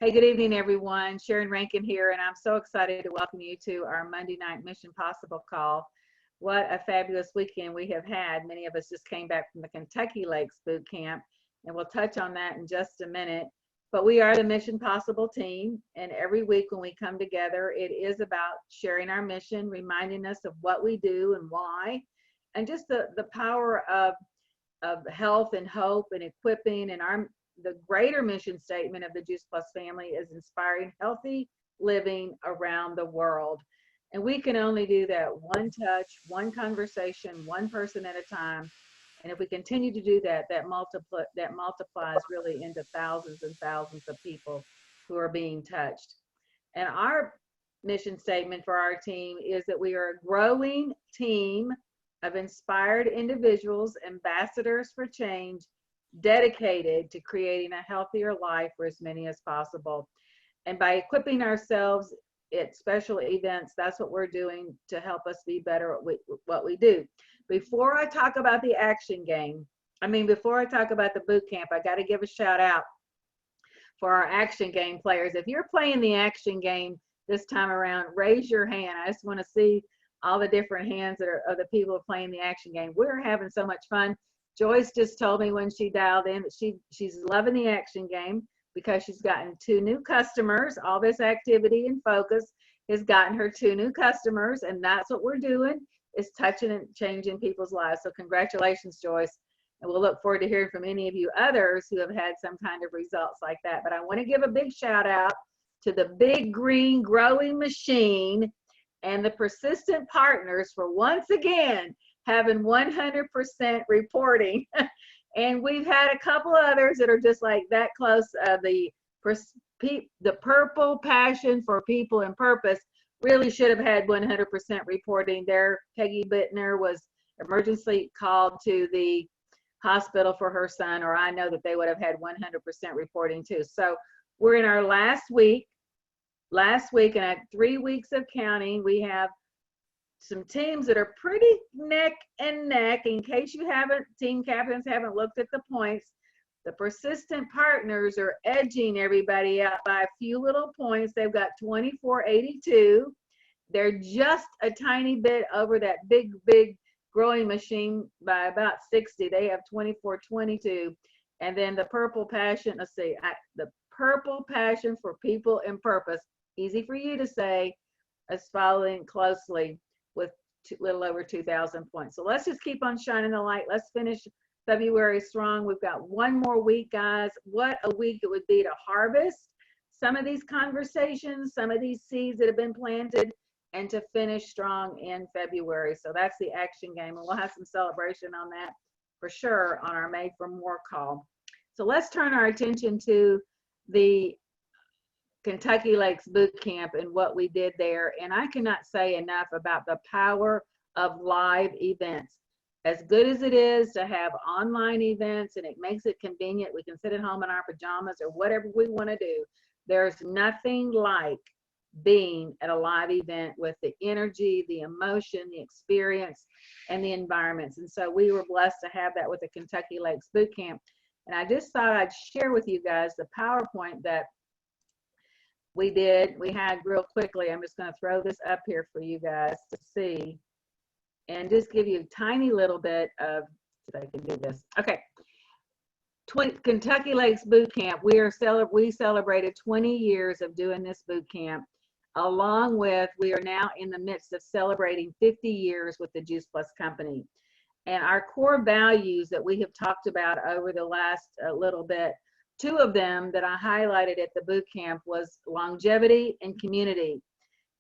Hey, good evening, everyone. Sharon Rankin here, and I'm so excited to welcome you to our Monday night Mission Possible call. What a fabulous weekend we have had. Many of us just came back from the Kentucky Lakes Bootcamp, and we'll touch on that in just a minute. But we are the Mission Possible team, and every week when we come together, it is about sharing our mission, reminding us of what we do and why, and just the power of health and hope and equipping. And the greater mission statement of the Juice Plus family is inspiring healthy living around the world. And we can only do that one touch, one conversation, one person at a time. And if we continue to do that, that multiplies really into thousands and thousands of people who are being touched. And our mission statement for our team is that we are a growing team of inspired individuals, ambassadors for change, dedicated to creating a healthier life for as many as possible. And by equipping ourselves at special events, that's what we're doing to help us be better at what we do. Before I talk about the action game, before I talk about the boot camp, I got to give a shout out for our action game players. If you're playing the action game this time around, raise your hand. I just want to see all the different hands that are of the people playing the action game. We're having so much fun. Joyce just told me when she dialed in that she's loving the action game because she's gotten 2 new customers. All this activity and focus has gotten her 2 new customers, and that's what we're doing, is touching and changing people's lives. So congratulations, Joyce. And we'll look forward to hearing from any of you others who have had some kind of results like that. But I want to give a big shout out to the Big Green Growing Machine and the persistent partners for once again having 100% reporting. And we've had a couple others that are just like that close. The Purple Passion for People and Purpose really should have had 100% reporting. There, Peggy Bittner was emergency called to the hospital for her son, or I know that they would have had 100% reporting too. So we're in our last week, and at 3 weeks of counting, we have some teams that are pretty neck and neck. In case team captains haven't looked at the points, the persistent partners are edging everybody out by a few little points. They've got 24-82. They're just a tiny bit over that big growing machine by about 60. They have 24-22. And then the Purple Passion, the Purple Passion for People and Purpose, easy for you to say, is following closely with a little over 2,000 points. So let's just keep on shining the light. Let's finish February strong. We've got one more week, guys. What a week it would be to harvest some of these conversations, some of these seeds that have been planted, and to finish strong in February. So that's the action game, and we'll have some celebration on that for sure on our Made for More call. So let's turn our attention to the Kentucky Lakes Bootcamp and what we did there. And I cannot say enough about the power of live events. As good as it is to have online events and it makes it convenient, we can sit at home in our pajamas or whatever we want to do. There's nothing like being at a live event with the energy, the emotion, the experience, and the environments. And so we were blessed to have that with the Kentucky Lakes Bootcamp. And I just thought I'd share with you guys the PowerPoint that we had real quickly. I'm just going to throw this up here for you guys to see and just give you a tiny little bit of, if I can do this. Okay. Kentucky Lakes Bootcamp, we celebrated 20 years of doing this boot camp, along with, we are now in the midst of celebrating 50 years with the Juice Plus Company. And our core values that we have talked about over the last little bit, 2 of them that I highlighted at the boot camp was longevity and community.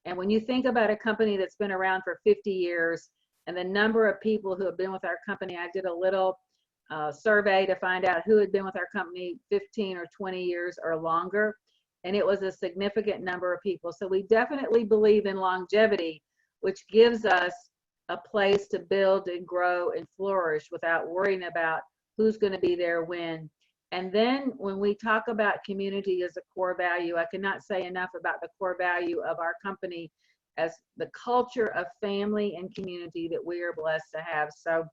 And when you think about a company that's been around for 50 years and the number of people who have been with our company, I did a little survey to find out who had been with our company 15 or 20 years or longer, and it was a significant number of people. So we definitely believe in longevity, which gives us a place to build and grow and flourish without worrying about who's going to be there when. And then when we talk about community as a core value, I cannot say enough about the core value of our company as the culture of family and community that we are blessed to have. So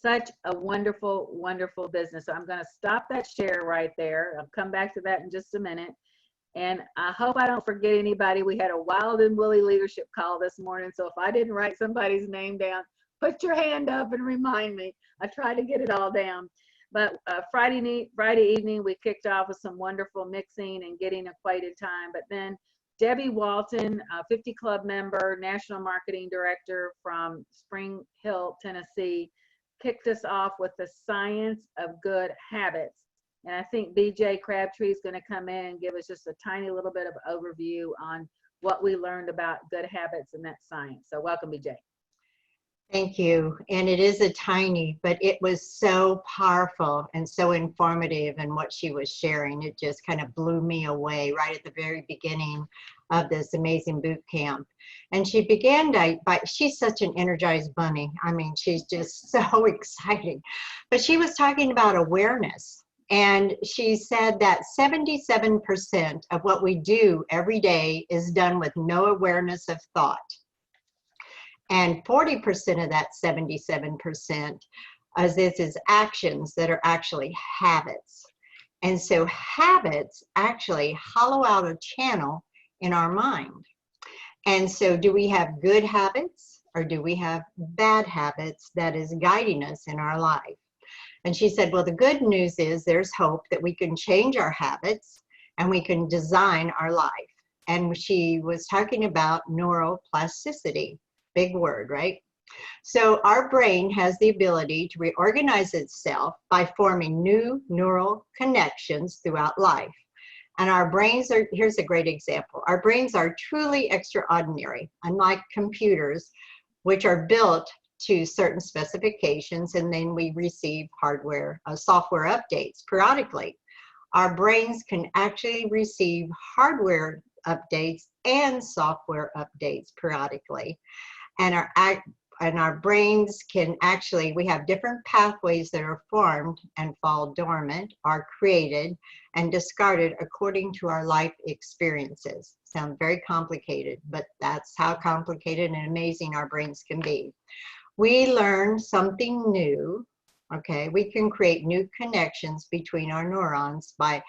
Such a wonderful, wonderful business. So I'm going to stop that share right there. I'll come back to that in just a minute. And I hope I don't forget anybody. We had a Wild and Woolly leadership call this morning. So if I didn't write somebody's name down, put your hand up and remind me. I tried to get it all down. But Friday evening, we kicked off with some wonderful mixing and getting acquainted time. But then Debbie Walton, 50 Club member, National Marketing Director from Spring Hill, Tennessee, kicked us off with the science of good habits. And I think BJ Crabtree is going to come in and give us just a tiny little bit of overview on what we learned about good habits and that science. So welcome, BJ. Thank you. And it is a tiny, but it was so powerful and so informative in what she was sharing. It just kind of blew me away right at the very beginning of this amazing boot camp. And she began by, she's such an energized bunny. I mean, she's just so exciting. But she was talking about awareness. And she said that 77% of what we do every day is done with no awareness of thought. And 40% of that 77% is actions that are actually habits. And so habits actually hollow out a channel in our mind. And so do we have good habits or do we have bad habits that is guiding us in our life? And she said, well, the good news is there's hope that we can change our habits and we can design our life. And she was talking about neuroplasticity. Big word, right? So our brain has the ability to reorganize itself by forming new neural connections throughout life. And our brains are, here's a great example. Our brains are truly extraordinary, unlike computers, which are built to certain specifications, and then we receive software updates periodically. Our brains can actually receive hardware updates and software updates periodically. And our brains can actually, we have different pathways that are formed and fall dormant, are created and discarded according to our life experiences. Sounds very complicated, but that's how complicated and amazing our brains can be. We learn something new, okay? We can create new connections between our neurons by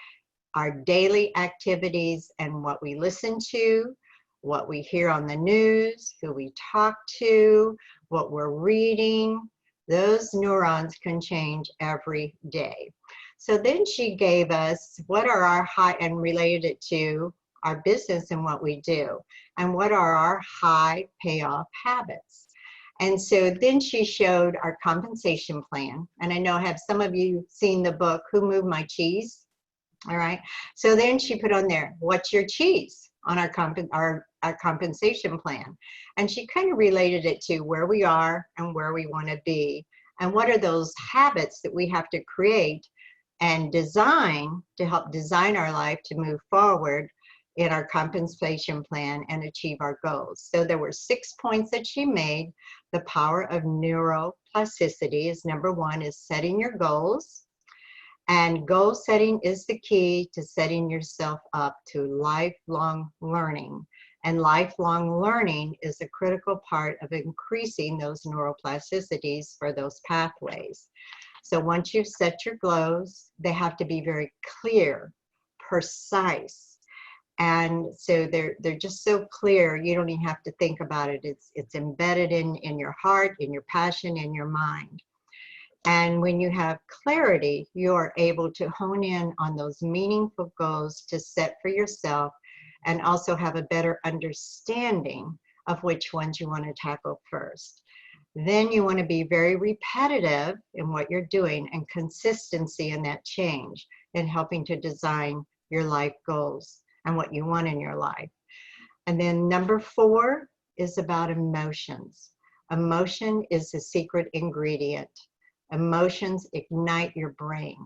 our daily activities and what we listen to, what we hear on the news, who we talk to, what we're reading. Those neurons can change every day. So then she gave us what are our high, and related it to our business and what we do, and what are our high payoff habits. And so then she showed our compensation plan. And I know have some of you seen the book, Who Moved My Cheese? All right. So then she put on there, what's your cheese on our compensation plan? And she kind of related it to where we are and where we want to be. And what are those habits that we have to create and design to help design our life to move forward in our compensation plan and achieve our goals. So there were 6 points that she made. The power of neuroplasticity is number one, is setting your goals. And goal setting is the key to setting yourself up to lifelong learning. And lifelong learning is a critical part of increasing those neuroplasticities for those pathways. So once you've set your goals, they have to be very clear, precise. And so they're just so clear, you don't even have to think about it. It's embedded in your heart, in your passion, in your mind. And when you have clarity, you are able to hone in on those meaningful goals to set for yourself and also have a better understanding of which ones you want to tackle first. Then you want to be very repetitive in what you're doing and consistency in that change in helping to design your life goals and what you want in your life. And then number 4 is about emotions. Emotion is the secret ingredient. Emotions ignite your brain.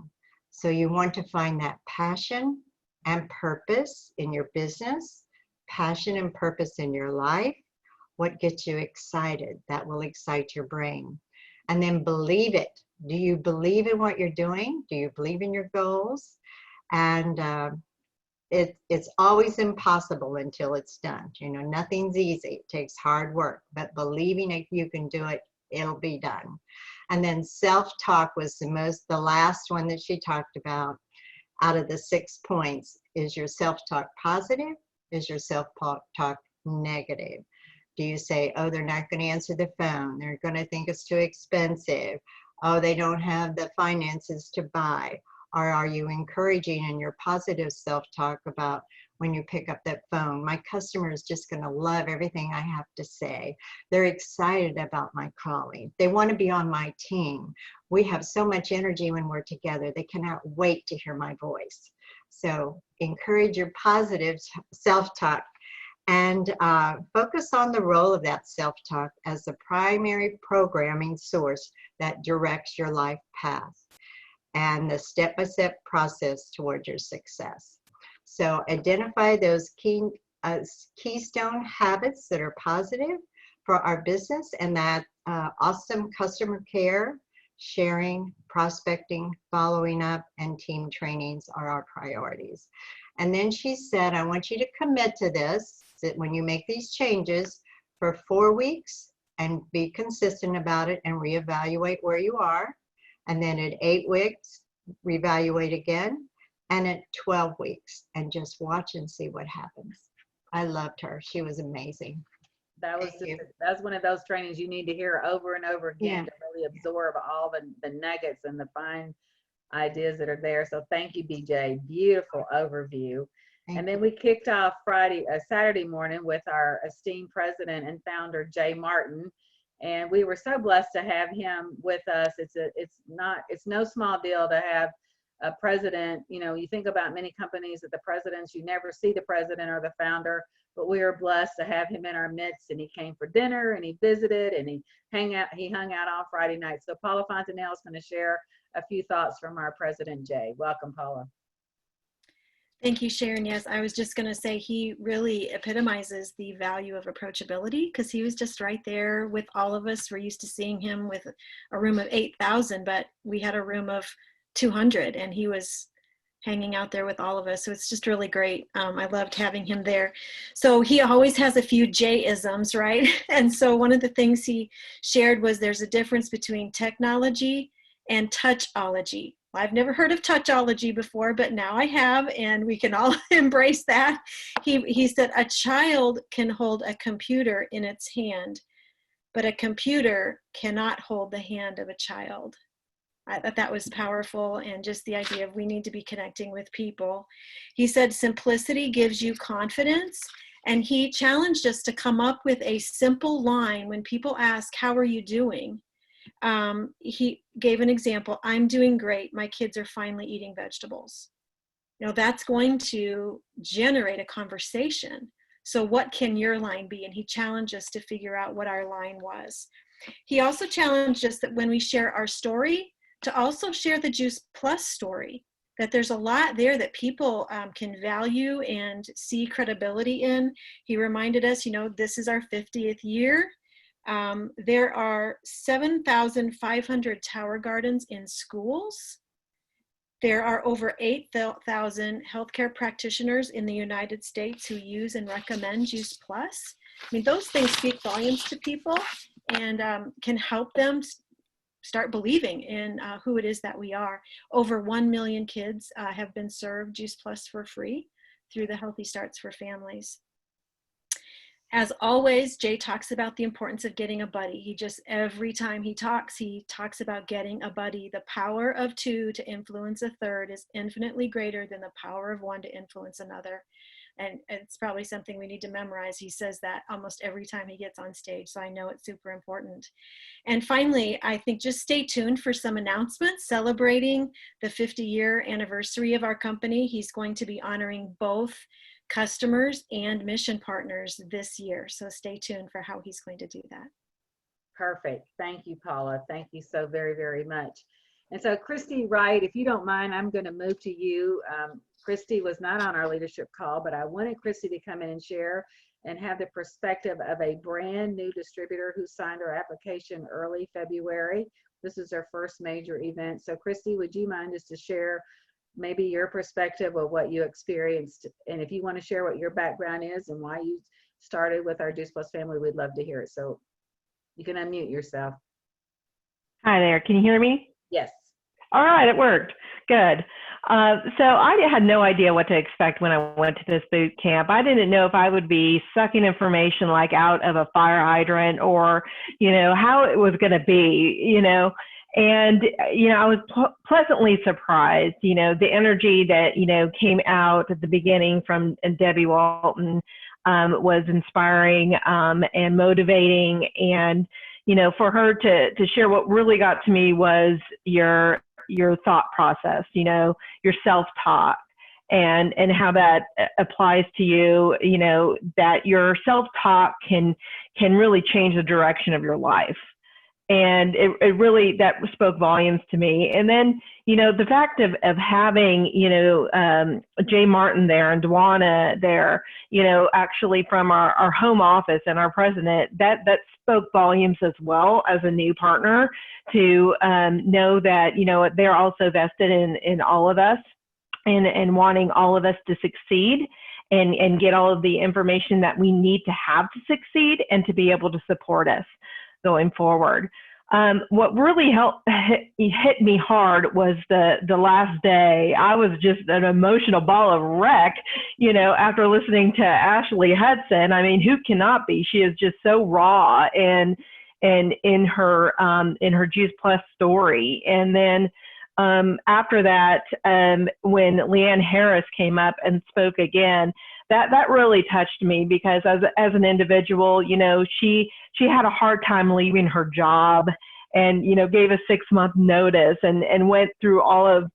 So you want to find that passion and purpose in your business, passion and purpose in your life. What gets you excited? That will excite your brain. And then believe it. Do you believe in what you're doing? Do you believe in your goals? And it's always impossible until it's done. You know, nothing's easy. It takes hard work, but believing that you can do it it'll be done. And then self-talk was the last one that she talked about. Out of the 6 points, is your self-talk positive? Is your self-talk negative? Do you say, oh, they're not going to answer the phone, they're going to think it's too expensive, oh, they don't have the finances to buy? Or are you encouraging in your positive self-talk about when you pick up that phone, my customer is just going to love everything I have to say. They're excited about my calling. They want to be on my team. We have so much energy when we're together. They cannot wait to hear my voice. So encourage your positive self-talk and focus on the role of that self-talk as the primary programming source that directs your life path and the step-by-step process towards your success. So identify those keystone habits that are positive for our business, and that awesome customer care, sharing, prospecting, following up, and team trainings are our priorities. And then she said, I want you to commit to this, that when you make these changes for 4 weeks and be consistent about it and reevaluate where you are. And then at 8 weeks, reevaluate again. And at 12 weeks, and just watch and see what happens. I loved her. She was amazing. That was that's one of those trainings you need to hear over and over again to really absorb all the nuggets and the fine ideas that are there. So thank you, BJ. Beautiful overview. And then we kicked off Saturday morning with our esteemed president and founder, Jay Martin. And we were so blessed to have him with us. It's no small deal to have a president. You know, you think about many companies that the presidents, you never see the president or the founder, but we are blessed to have him in our midst. And he came for dinner and he visited and he hung out all Friday night. So Paula Fontanelle is going to share a few thoughts from our president, Jay. Welcome, Paula. Thank you, Sharon. Yes, I was just going to say he really epitomizes the value of approachability, because he was just right there with all of us. We're used to seeing him with a room of 8,000, but we had a room of 200 and he was hanging out there with all of us. So it's just really great. I loved having him there. So he always has a few J-isms, right? And so one of the things he shared was there's a difference between technology and touchology. I've never heard of touchology before, but now I have, and we can all embrace that. He said a child can hold a computer in its hand, but a computer cannot hold the hand of a child. I thought that was powerful, and just the idea of we need to be connecting with people. He said simplicity gives you confidence, and he challenged us to come up with a simple line when people ask, how are you doing? He gave an example, I'm doing great, my kids are finally eating vegetables. You know, that's going to generate a conversation. So what can your line be? And he challenged us to figure out what our line was. He also challenged us that when we share our story, to also share the Juice Plus story, that there's a lot there that people can value and see credibility in. He reminded us, you know, this is our 50th year. There are 7,500 tower gardens in schools. There are over 8,000 healthcare practitioners in the United States who use and recommend Juice Plus. I mean, those things speak volumes to people and can help them start believing in who it is that we are. Over 1 million kids have been served Juice Plus for free through the Healthy Starts for Families. As always, Jay talks about the importance of getting a buddy. Every time he talks about getting a buddy. The power of 2 to influence a third is infinitely greater than the power of 1 to influence another. And it's probably something we need to memorize. He says that almost every time he gets on stage, so I know it's super important. And finally, I think just stay tuned for some announcements celebrating the 50-year anniversary of our company. He's going to be honoring both customers and mission partners this year. So stay tuned for how he's going to do that. Perfect. Thank you, Paula. Thank you so very, very much. And so Christy Wright, if you don't mind, I'm going to move to you. Christy was not on our leadership call, but I wanted Christy to come in and share and have the perspective of a brand new distributor who signed her application early February. This is her first major event. So Christy, would you mind just to share maybe your perspective of what you experienced? And if you want to share what your background is and why you started with our Juice Plus family, we'd love to hear it. So you can unmute yourself. Hi there. Can you hear me? Yes. All right, it worked. Good. So I had no idea what to expect when I went to this boot camp. I didn't know if I would be sucking information like out of a fire hydrant or, how it was going to be, And, I was pleasantly surprised, the energy that, came out at the beginning from Debbie Walton was inspiring and motivating. And, for her to share, what really got to me was your thought process, your self-talk and how that applies to you, that your self-talk can really change the direction of your life. And it really, that spoke volumes to me. And then, the fact of having, Jay Martin there and Dwana there, actually from our home office and our president, that spoke volumes as well as a new partner to know that, they're also vested in all of us and wanting all of us to succeed and get all of the information that we need to have to succeed and to be able to support us going forward. What really hit me hard was the last day. I was just an emotional ball of wreck, after listening to Ashley Hudson. I mean, who cannot be? She is just so raw and in her Juice Plus story. And then after that, when Leanne Harris came up and spoke again, that really touched me because as an individual, she had a hard time leaving her job and, gave a 6-month notice and went through all of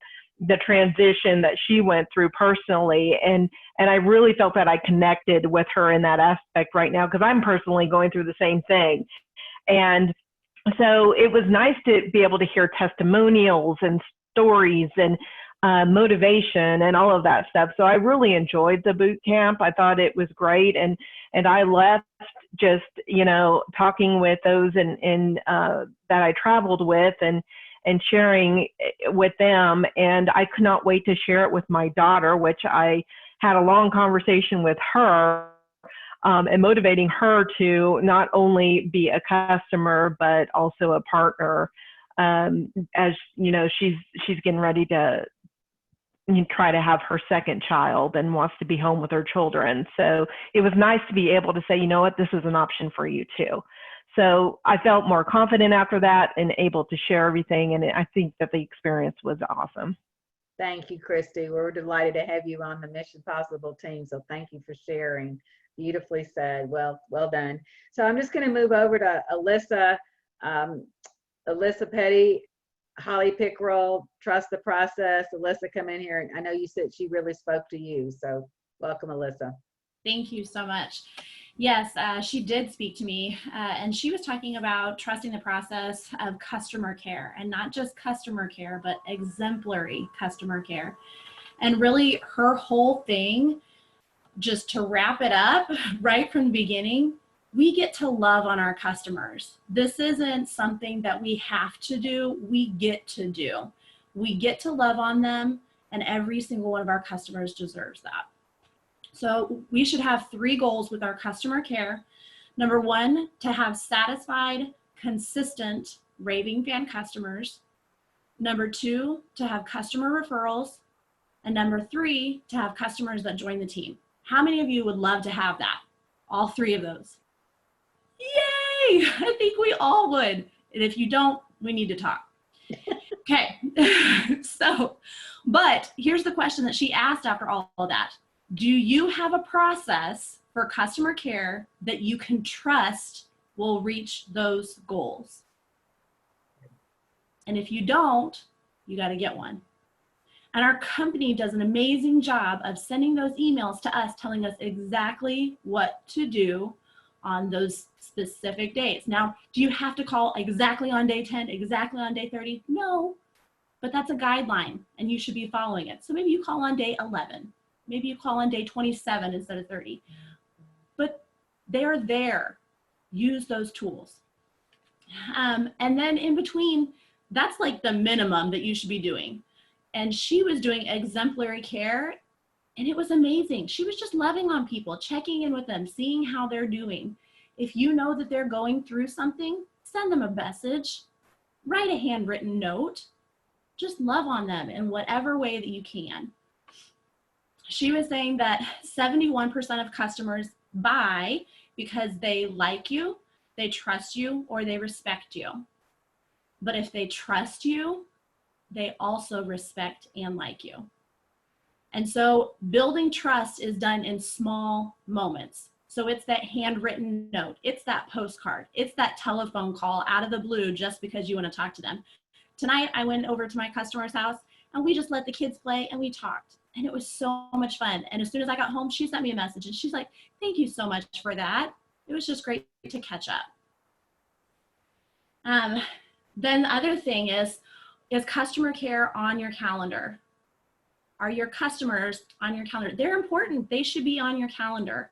the transition that she went through personally. And I really felt that I connected with her in that aspect right now because I'm personally going through the same thing. And so it was nice to be able to hear testimonials and stories and motivation and all of that stuff. So I really enjoyed the boot camp. I thought it was great. And I left just, talking with those that I traveled with and sharing with them. And I could not wait to share it with my daughter, which I had a long conversation with her and motivating her to not only be a customer, but also a partner. As she's getting ready to try to have her second child and wants to be home with her children. So it was nice to be able to say, you know what, this is an option for you too. So I felt more confident after that and able to share everything. And I think that the experience was awesome. Thank you, Christy. We're delighted to have you on the Mission Possible team. So thank you for sharing. Beautifully said. Well done. So I'm just going to move over to Alyssa. Alyssa Petty, Holly Pickrell, Trust the Process. Alyssa, come in here. I know you said she really spoke to you. So welcome, Alyssa. Thank you so much. Yes, she did speak to me, and she was talking about trusting the process of customer care, and not just customer care, but exemplary customer care. And really her whole thing, just to wrap it up right from the beginning, we get to love on our customers. This isn't something that we have to do, we get to do. We get to love on them, and every single one of our customers deserves that. So we should have 3 goals with our customer care. Number 1, to have satisfied, consistent raving fan customers. Number 2, to have customer referrals. And number 3, to have customers that join the team. How many of you would love to have that? All 3 of those. Yay! I think we all would. And if you don't, we need to talk. Okay, but here's the question that she asked after all of that. Do you have a process for customer care that you can trust will reach those goals? And if you don't, you got to get one. And our company does an amazing job of sending those emails to us telling us exactly what to do on those specific days. Now, do you have to call exactly on day 10, exactly on day 30? No, but that's a guideline and you should be following it. So maybe you call on day 11. Maybe you call on day 27 instead of 30. But they're there. Use those tools. And then in between, that's like the minimum that you should be doing. And she was doing exemplary care, and it was amazing. She was just loving on people, checking in with them, seeing how they're doing. If you know that they're going through something, send them a message. write a handwritten note. Just love on them in whatever way that you can. She was saying that 71% of customers buy because they like you, they trust you, or they respect you. But if they trust you, they also respect and like you. And so building trust is done in small moments. So it's that handwritten note, it's that postcard, it's that telephone call out of the blue just because you want to talk to them. Tonight, I went over to my customer's house and we just let the kids play and we talked. And it was so much fun. And as soon as I got home, she sent me a message and she's like, thank you so much for that. It was just great to catch up. Then the other thing is customer care on your calendar? Are your customers on your calendar? They're important. They should be on your calendar.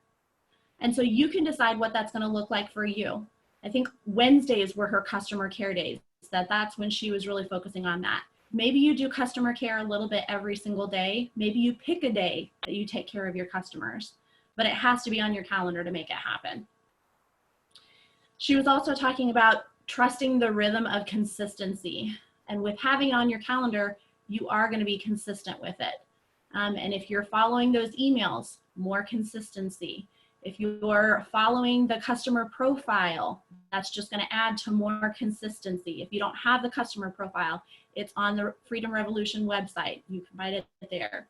And so you can decide what that's going to look like for you. I think Wednesdays were her customer care days. That's when she was really focusing on that. Maybe you do customer care a little bit every single day. Maybe you pick a day that you take care of your customers, but it has to be on your calendar to make it happen. She was also talking about trusting the rhythm of consistency. And with having it on your calendar, you are going to be consistent with it. And if you're following those emails, more consistency. If you're following the customer profile, that's just going to add to more consistency. If you don't have the customer profile, it's on the Freedom Revolution website. You can find it there.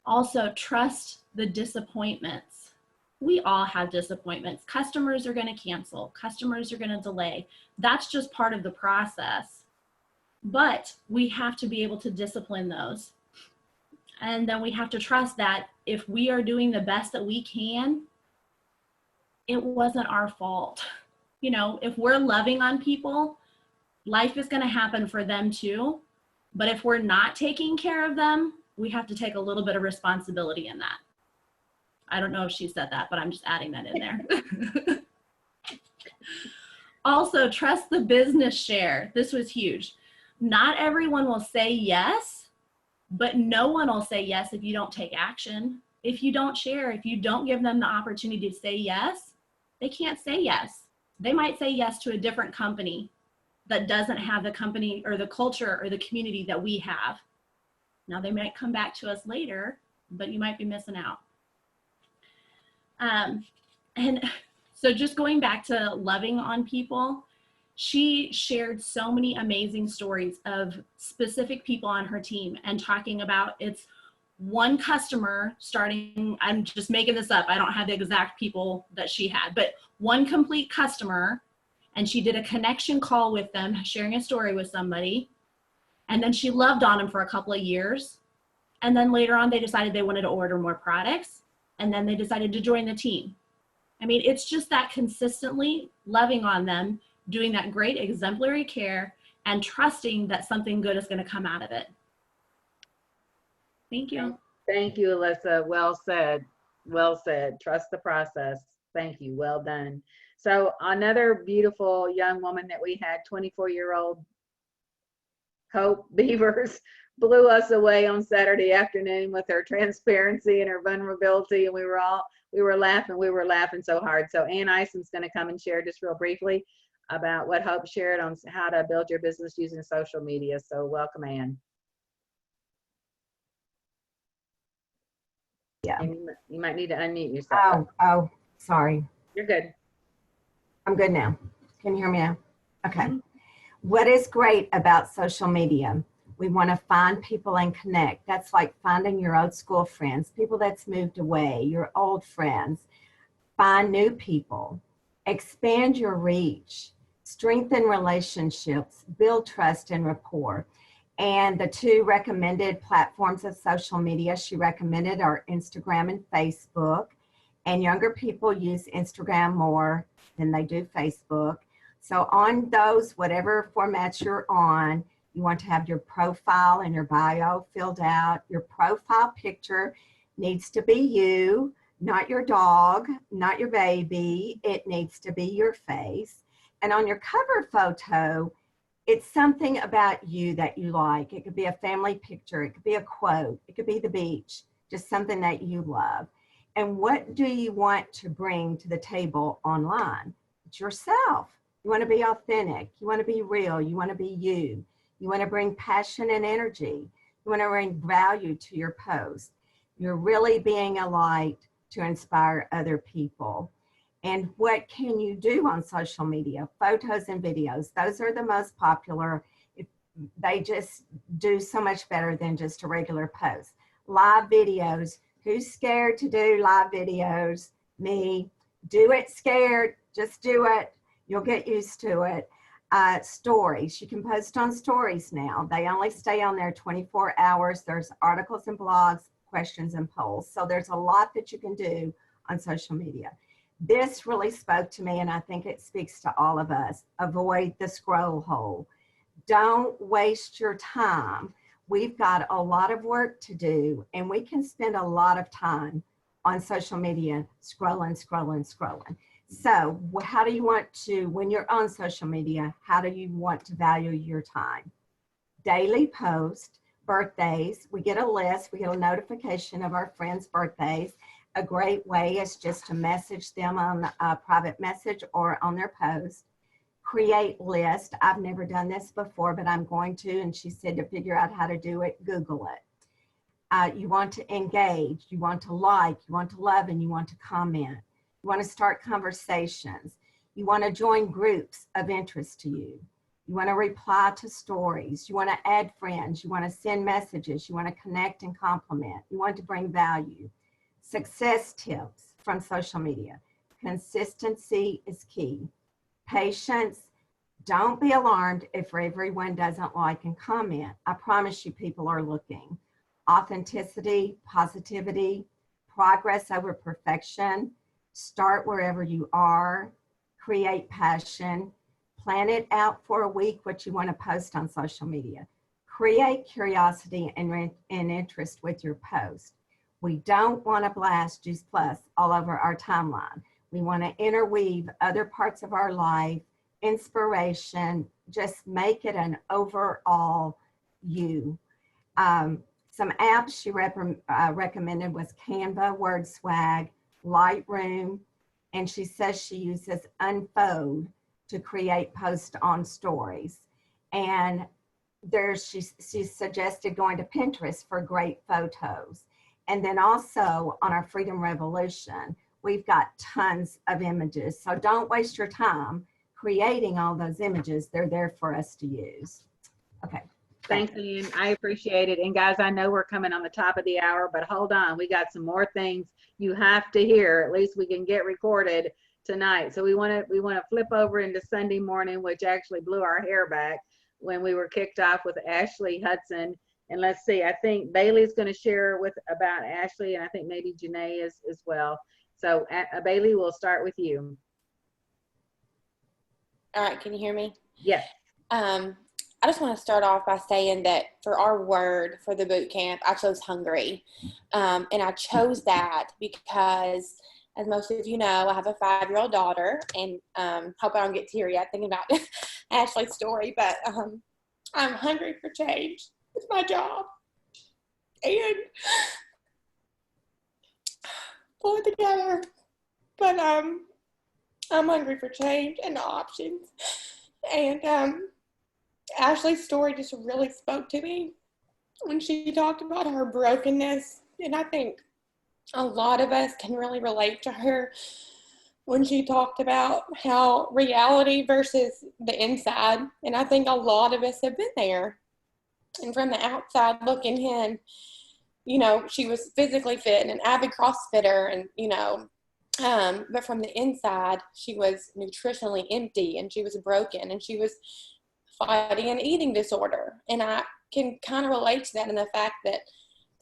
Also, trust the disappointments. We all have disappointments. Customers are going to cancel. Customers are going to delay. That's just part of the process. But we have to be able to discipline those. And then we have to trust that if we are doing the best that we can, it wasn't our fault. You know, if we're loving on people, life is going to happen for them too. But if we're not taking care of them, we have to take a little bit of responsibility in that. I don't know if she said that, but I'm just adding that in there. Also, trust the business share. This was huge. Not everyone will say yes, but no one will say yes if you don't take action. If you don't share, if you don't give them the opportunity to say yes, they can't say yes. They might say yes to a different company that doesn't have the company or the culture or the community that we have. Now they might come back to us later, but you might be missing out. And so just going back to loving on people, she shared so many amazing stories of specific people on her team and talking about it's one customer starting, I'm just making this up, I don't have the exact people that she had, but one complete customer, and she did a connection call with them, sharing a story with somebody, and then she loved on them for a couple of years, and then later on they decided they wanted to order more products, and then they decided to join the team. I mean, it's just that consistently loving on them, doing that great exemplary care, and trusting that something good is going to come out of it. Thank you. Thank you, Alyssa. Well said. Well said. Trust the process. Thank you. Well done. So another beautiful young woman that we had, 24-year-old Hope Beavers, blew us away on Saturday afternoon with her transparency and her vulnerability, and we were laughing so hard. So Ann Ison's going to come and share just real briefly about what Hope shared on how to build your business using social media. So welcome, Ann. Yeah. And you might need to unmute yourself. Oh, sorry. You're good. I'm good now. Can you hear me now? Okay. Mm-hmm. What is great about social media? We want to find people and connect. That's like finding your old school friends, people that's moved away, your old friends. Find new people. Expand your reach. Strengthen relationships. Build trust and rapport. And the two recommended platforms of social media she recommended are Instagram and Facebook. And younger people use Instagram more than they do Facebook. So on those, whatever formats you're on, you want to have your profile and your bio filled out. Your profile picture needs to be you, not your dog, not your baby. It needs to be your face. And on your cover photo, it's something about you that you like. It could be a family picture. It could be a quote. It could be the beach, just something that you love. And what do you want to bring to the table online? It's yourself. You want to be authentic. You want to be real. You want to be you. You want to bring passion and energy. You want to bring value to your post. You're really being a light to inspire other people. And what can you do on social media? Photos and videos. Those are the most popular. They just do so much better than just a regular post. Live videos. Who's scared to do live videos? Me. Do it scared. Just do it. You'll get used to it. Stories. You can post on stories now. They only stay on there 24 hours. There's articles and blogs, questions and polls. So there's a lot that you can do on social media. This really spoke to me, and I think it speaks to all of us. Avoid the scroll hole. Don't waste your time. We've got a lot of work to do, and we can spend a lot of time on social media scrolling. So how do you want to, when you're on social media, how do you want to value your time? Daily post, birthdays. We get a list. We get a notification of our friends' birthdays. A great way is just to message them on a private message or on their post. Create list. I've never done this before, but I'm going to, and she said to figure out how to do it, Google it. You want to engage, you want to like, you want to love, and you want to comment. You want to start conversations. You want to join groups of interest to you. You want to reply to stories. You want to add friends. You want to send messages. You want to connect and compliment. You want to bring value. Success tips from social media. Consistency is key. Patience. Don't be alarmed if everyone doesn't like and comment. I promise you people are looking. Authenticity, positivity, progress over perfection. Start wherever you are. Create passion. Plan it out for a week what you want to post on social media. Create curiosity and interest with your post. We don't want to blast Juice Plus all over our timeline. We want to interweave other parts of our life, inspiration, just make it an overall you. Some apps she recommended was Canva, WordSwag, Lightroom, and she says she uses Unfold to create posts on stories. And she suggested going to Pinterest for great photos. And then also on our Freedom Revolution, we've got tons of images. So don't waste your time creating all those images. They're there for us to use. Okay. Thanks, Ian. I appreciate it. And guys, I know we're coming on the top of the hour, but hold on. We got some more things you have to hear. At least we can get recorded tonight. So we want to flip over into Sunday morning, which actually blew our hair back when we were kicked off with Ashley Hudson. And let's see, I think Bailey's going to share about Ashley, and I think maybe Janae is as well. So Bailey, we'll start with you. All right, can you hear me? Yes. I just want to start off by saying that for our word for the boot camp, I chose hungry. And I chose that because, as most of you know, I have a 5-year-old daughter, and hope I don't get teary-eyed thinking about Ashley's story, but I'm hungry for change. It's my job. And pull it together. But I'm hungry for change and the options. And Ashley's story just really spoke to me when she talked about her brokenness. And I think a lot of us can really relate to her when she talked about how reality versus the inside. And I think a lot of us have been there. And from the outside looking in, you know, she was physically fit and an avid CrossFitter, and, you know, but from the inside, she was nutritionally empty, and she was broken, and she was fighting an eating disorder. And I can kind of relate to that in the fact that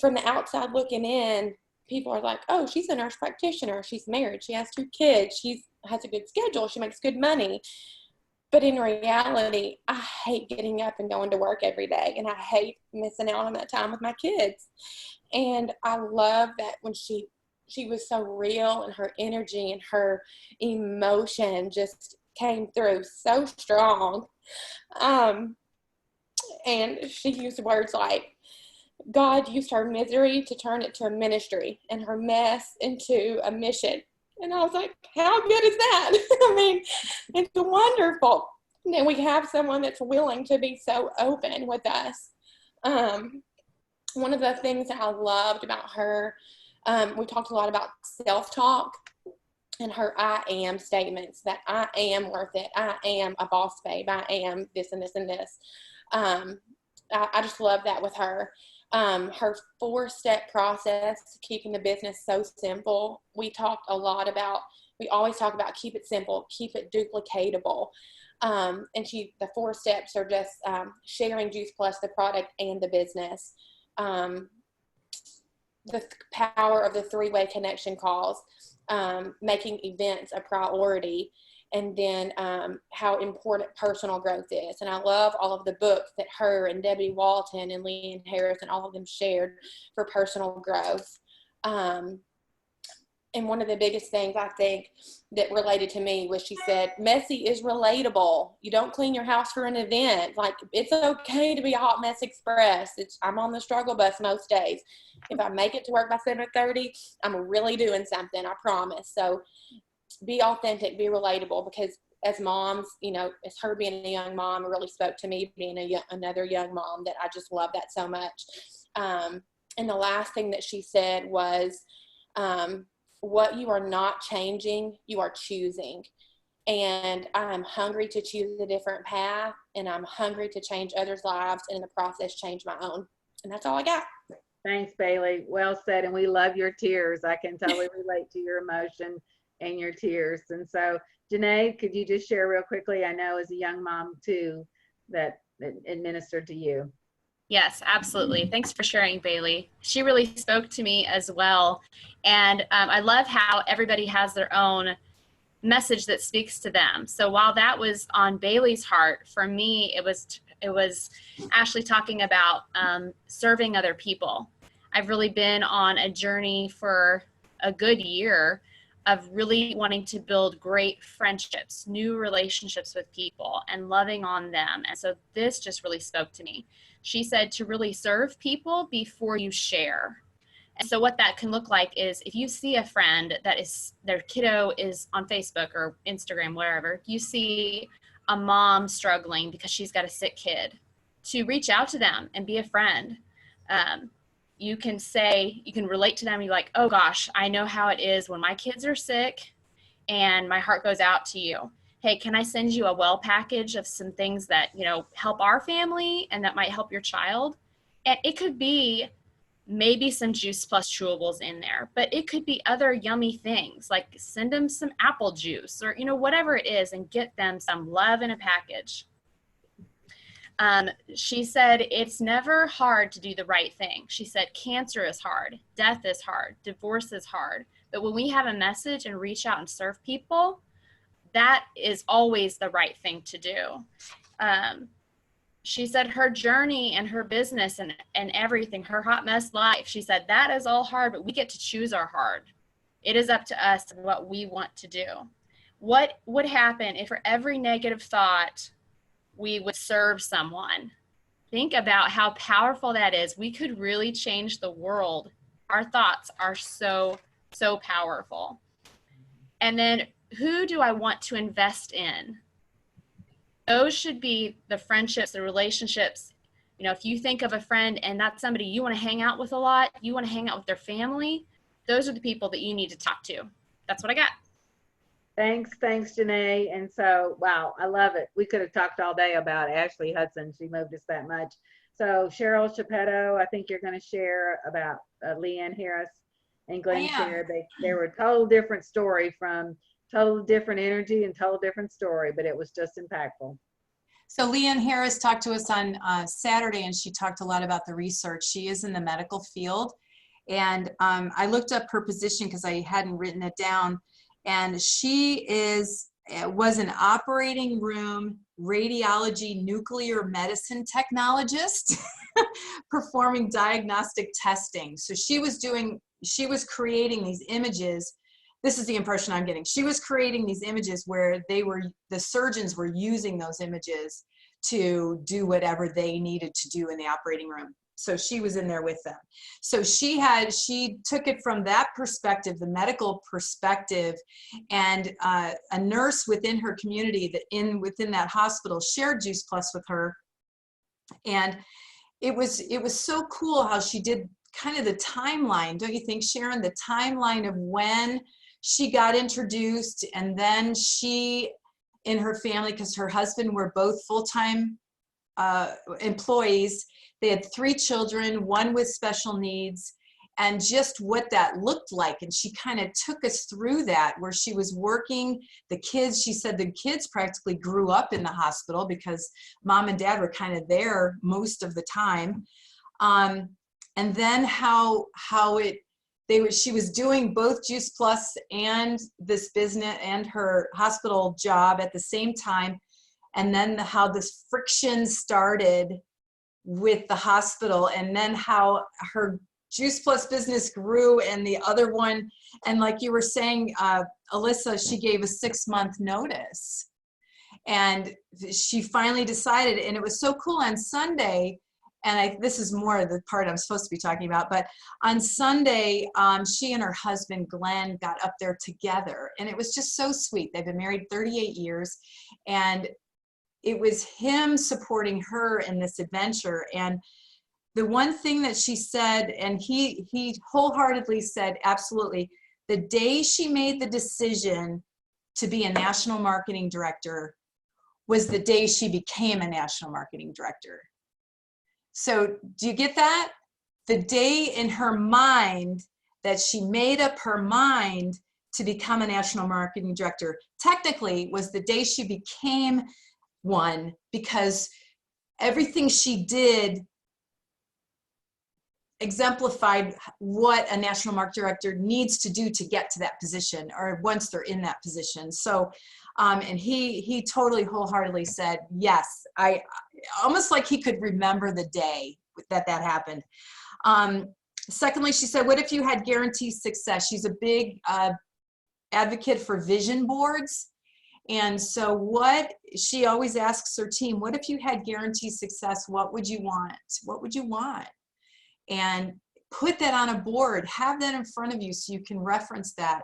from the outside looking in, people are like, oh, she's a nurse practitioner. She's married. She has 2 kids. She has a good schedule. She makes good money. But in reality, I hate getting up and going to work every day, and I hate missing out on that time with my kids. And I love that when she was so real, and her energy and her emotion just came through so strong. And she used words like, God used her misery to turn it to a ministry, and her mess into a mission. And I was like, how good is that? I mean, it's wonderful that we have someone that's willing to be so open with us. One of the things that I loved about her, we talked a lot about self-talk and her I am statements, that I am worth it. I am a boss babe. I am this and this and this. I just love that with her. Her 4-step process, keeping the business so simple. We always talk about keep it simple, keep it duplicatable. And the 4 steps are just sharing Juice Plus, the product and the business. The power of the 3-way connection calls, making events a priority, and then how important personal growth is. And I love all of the books that her and Debbie Walton and Leanne Harris and all of them shared for personal growth. And one of the biggest things I think that related to me was she said, messy is relatable. You don't clean your house for an event. Like, it's okay to be a hot mess express. I'm on the struggle bus most days. If I make it to work by 7:30, I'm really doing something, I promise. So be authentic, be relatable, because as moms, as her being a young mom, it really spoke to me being another young mom, that I just love that so much. And the last thing that she said was, what you are not changing, you are choosing. And I'm hungry to choose a different path, and I'm hungry to change others' lives, and in the process change my own. And that's all I got. Thanks, Bailey. Well said. And we love your tears. I can totally relate to your emotion and your tears. And so, Janae, could you just share real quickly? I know as a young mom too, that it ministered to you. Yes, absolutely. Thanks for sharing, Bailey. She really spoke to me as well. And I love how everybody has their own message that speaks to them. So while that was on Bailey's heart, for me, it was Ashley talking about serving other people. I've really been on a journey for a good year of really wanting to build great friendships, new relationships with people, and loving on them. And so this just really spoke to me. She said to really serve people before you share. And so what that can look like is, if you see a friend that is, their kiddo is on Facebook or Instagram, wherever, you see a mom struggling because she's got a sick kid, to reach out to them and be a friend. You can relate to them. You're like, oh gosh, I know how it is when my kids are sick, and my heart goes out to you. Hey, can I send you a well package of some things that, help our family and that might help your child? And it could be maybe some Juice Plus chewables in there, but it could be other yummy things, like send them some apple juice or, whatever it is, and get them some love in a package. She said, it's never hard to do the right thing. She said, cancer is hard, death is hard, divorce is hard. But when we have a message and reach out and serve people, that is always the right thing to do. She said her journey and her business and everything, her hot mess life, she said, that is all hard, but we get to choose our hard. It is up to us what we want to do. What would happen if for every negative thought we would serve someone? Think about how powerful that is. We could really change the world. Our thoughts are so, so powerful. And then, who do I want to invest in? Those should be the friendships, the relationships. If you think of a friend and that's somebody you want to hang out with a lot, you want to hang out with their family, those are the people that you need to talk to. That's what I got. Thanks, Janae. And so, wow, I love it. We could have talked all day about Ashley Hudson. She moved us that much. So Cheryl Chappetto, I think you're going to share about Leanne Harris and Glenn shared. They were a total different story, from total different energy and total different story, but it was just impactful. So Leanne Harris talked to us on Saturday, and she talked a lot about the research. She is in the medical field, and I looked up her position because I hadn't written it down, and she was an operating room radiology nuclear medicine technologist performing diagnostic testing. So she was creating these images. This is the impression I'm getting. She was creating these images where the surgeons were using those images to do whatever they needed to do in the operating room. So she was in there with them. So she took it from that perspective, the medical perspective, and a nurse within her community within that hospital shared Juice Plus with her. And it was so cool how she did kind of the timeline, don't you think, Sharon? The timeline of when she got introduced, and then she and her family, because her husband were both full-time employees. They had 3 children, one with special needs, and just what that looked like. And she kind of took us through that, where she was working the kids. She said the kids practically grew up in the hospital because mom and dad were kind of there most of the time. And then she was doing both Juice Plus and this business and her hospital job at the same time. And then how this friction started with the hospital, and then how her Juice Plus business grew and the other one. And like you were saying, Alyssa, she gave a 6-month notice. And she finally decided, and it was so cool on Sunday, and this is more of the part I'm supposed to be talking about, but on Sunday, she and her husband, Glenn, got up there together, and it was just so sweet. They've been married 38 years, and it was him supporting her in this adventure. And the one thing that she said, and he wholeheartedly said, absolutely, the day she made the decision to be a national marketing director was the day she became a national marketing director. So do you get that? The day in her mind that she made up her mind to become a national marketing director technically was the day she became one, because everything she did exemplified what a national marketing director needs to do to get to that position, or once they're in that position. So and he totally wholeheartedly said yes. I almost like he could remember the day that happened. Secondly, she said, what if you had guaranteed success? She's a big advocate for vision boards. And so what she always asks her team, what if you had guaranteed success? What would you want? What would you want? And put that on a board, have that in front of you so you can reference that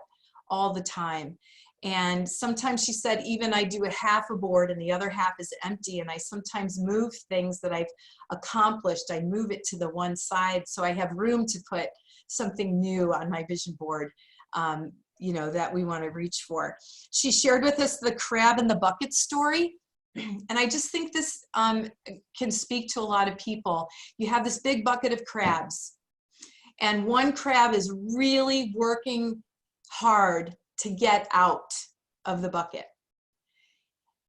all the time. And sometimes she said, even I do a half a board and the other half is empty. And I sometimes move things that I've accomplished. I move it to the one side so I have room to put something new on my vision board, that we want to reach for. She shared with us the crab in the bucket story. And I just think this can speak to a lot of people. You have this big bucket of crabs, and one crab is really working hard to get out of the bucket.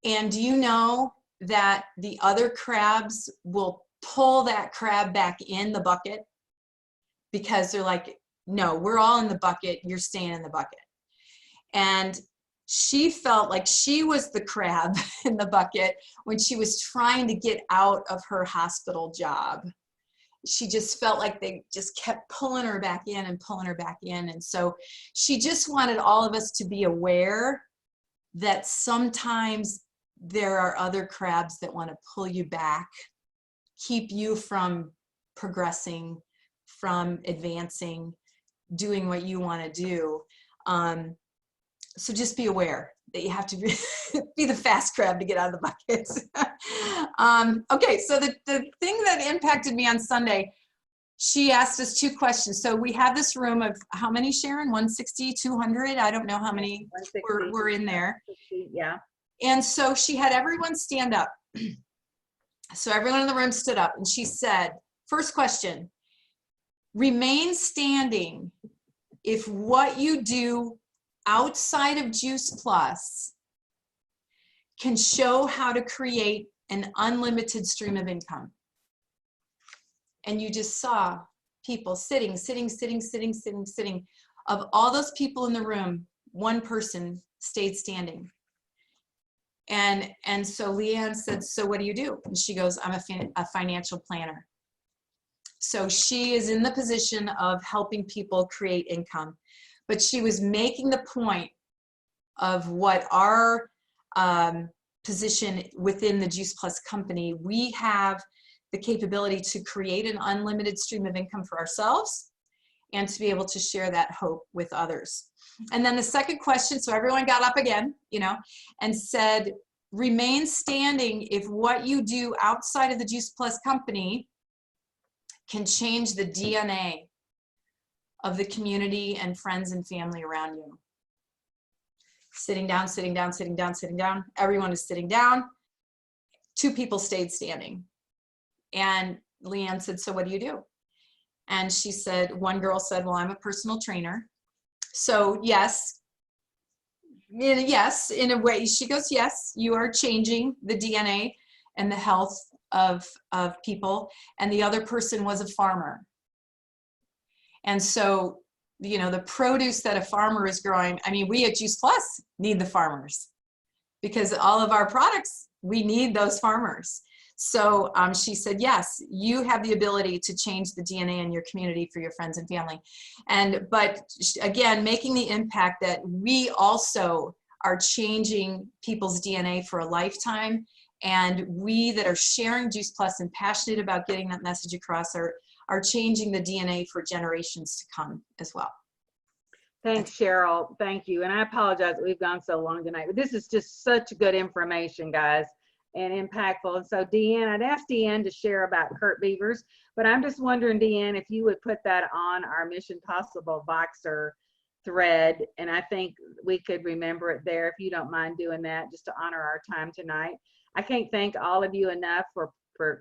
And do you know that the other crabs will pull that crab back in the bucket? Because they're like, no, we're all in the bucket, you're staying in the bucket. And she felt like she was the crab in the bucket when she was trying to get out of her hospital job. She just felt like they just kept pulling her back in and pulling her back in. And so she just wanted all of us to be aware that sometimes there are other crabs that want to pull you back, keep you from progressing, from advancing, doing what you want to do. So just be aware that you have to be the fast crab to get out of the bucket. Okay, so the thing that impacted me on Sunday, she asked us 2 questions. So we have this room of how many, Sharon? 160, 200? I don't know how many were in there. Yeah. And so she had everyone stand up. So everyone in the room stood up, and she said, first question, remain standing if what you do outside of Juice Plus can show how to create an unlimited stream of income. And you just saw people sitting. Of all those people in the room, one person stayed standing. And so Leanne said, so what do you do? And she goes, I'm a financial planner. So she is in the position of helping people create income. But she was making the point of what our position within the Juice Plus company, we have the capability to create an unlimited stream of income for ourselves and to be able to share that hope with others. And then the second question, so everyone got up again, you know, and said, remain standing if what you do outside of the Juice Plus company can change the DNA of the community and friends and family around you. Sitting down, sitting down, sitting down, sitting down. Everyone is sitting down. 2 people stayed standing. And Leanne said, so what do you do? And she said, one girl said, well, I'm a personal trainer. So yes, in a way, she goes, yes, you are changing the DNA and the health of people. And the other person was a farmer. And so, you know, the produce that a farmer is growing, I mean, we at Juice Plus need the farmers because all of our products, we need those farmers. So she said, yes, you have the ability to change the DNA in your community for your friends and family. But again, making the impact that we also are changing people's DNA for a lifetime. And we that are sharing Juice Plus and passionate about getting that message across are changing the DNA for generations to come as well. Thanks, Cheryl. Thank you. And I apologize that we've gone so long tonight, but this is just such good information, guys, and impactful. And so Deanne, I'd asked Deanne to share about Kurt Beavers, but I'm just wondering, Deanne, if you would put that on our Mission Possible Voxer thread, and I think we could remember it there if you don't mind doing that, just to honor our time tonight. I can't thank all of you enough for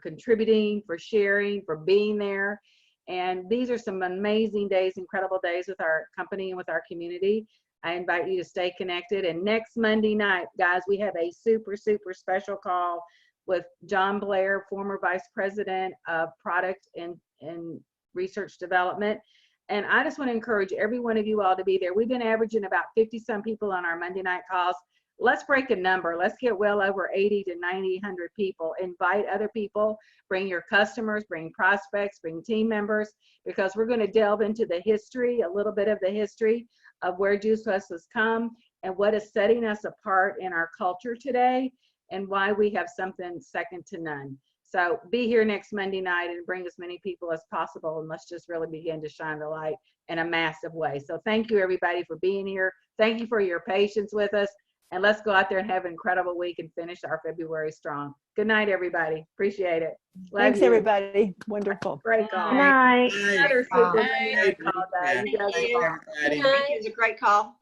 contributing, for sharing, for being there. And these are some amazing days, incredible days with our company and with our community. I invite you to stay connected. And next Monday night, guys, we have a super, super special call with John Blair, former Vice President of Product and Research Development. And I just want to encourage every one of you all to be there. We've been averaging about 50-some people on our Monday night calls. Let's break a number. Let's get well over 80 to 90, 100 people. Invite other people. Bring your customers, bring prospects, bring team members, because we're going to delve into the history, a little bit of the history of where Juice Plus has come and what is setting us apart in our culture today and why we have something second to none. So be here next Monday night and bring as many people as possible, and let's just really begin to shine the light in a massive way. So thank you, everybody, for being here. Thank you for your patience with us. And let's go out there and have an incredible week and finish our February strong. Good night, everybody. Appreciate it. Love Thanks, you. everybody. Wonderful. Great call. Good night. Another super call, guys. You guys are awesome. It was a great call.